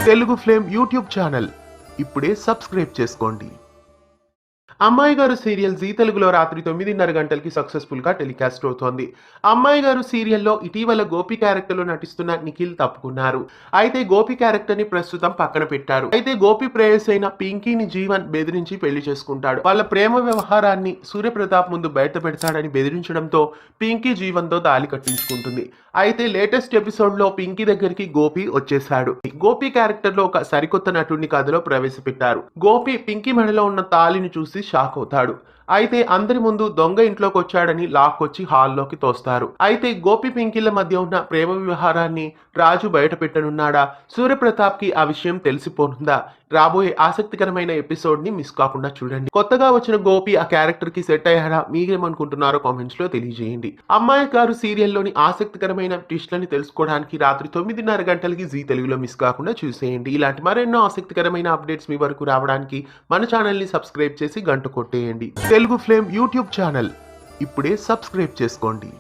Telugu flame YouTube channel ఇప్పుడే subscribe చేసుకోండి. అమ్మాయి గారు సీరియల్ జీ తెలుగులో రాత్రి 9:30 గంటలకి సక్సెస్ఫుల్ గా టెలికాస్ట్ అవుతోంది. అమ్మాయి గారు సీరియల్లో ఇటీవల గోపి క్యారెక్టర్ లో నటిస్తున్న నిఖిల్ తప్పుకున్నారు. అయితే గోపి క్యారెక్టర్ ని ప్రస్తుతం పక్కన పెట్టారు. అయితే గోపి ప్రేయస్ అయిన పింకీని జీవన్ బెదిరించి పెళ్లి చేసుకుంటాడు. వాళ్ళ ప్రేమ వ్యవహారాన్ని సూర్యప్రతాప్ ముందు బయట పెడతాడని బెదిరించడంతో పింకీ జీవన్ తో తాళి కట్టించుకుంటుంది. అయితే లేటెస్ట్ ఎపిసోడ్ లో పింకీ దగ్గరికి గోపి వచ్చేశాడు. గోపి క్యారెక్టర్ లో ఒక సరికొత్త నటుడిని కథలో ప్రవేశపెట్టారు. గోపి పింకీ మెడలో ఉన్న తాళిని చూసి షాక్ అవుతాడు. అయితే అందరి ముందు దొంగ ఇంట్లోకి వచ్చాడని లాక్కొచ్చి హాల్లోకి తోస్తారు. అయితే గోపి పింకీల మధ్య ఉన్న ప్రేమ వ్యవహారాన్ని రాజు బయట పెట్టనున్నాడా? సూర్యప్రతాప్ కి ఆ విషయం తెలిసిపోనుందా? రాబోయే ఆసక్తికరమైన ఎపిసోడ్ ని మిస్ కాకుండా చూడండి. కొత్తగా వచ్చిన గోపి ఆ క్యారెక్టర్ కి సెట్ అయ్యాడా? మీరేమనుకుంటున్నారో కామెంట్స్ లో తెలియజేయండి. అమ్మాయి గారు సీరియల్లోని ఆసక్తికరమైన ట్విస్ట్లని తెలుసుకోవడానికి రాత్రి 9:30 గంటలకి జీ తెలుగులో మిస్ కాకుండా చూసేయండి. ఇలాంటి మరెన్నో ఆసక్తికరమైన అప్డేట్స్ మీ వరకు రావడానికి మన ఛానల్ ని సబ్స్క్రైబ్ చేసి గంట కొట్టేయండి. తెలుగు ఫ్లేమ్ యూట్యూబ్ ఛానల్ ఇప్పుడే సబ్స్క్రైబ్ చేసుకోండి.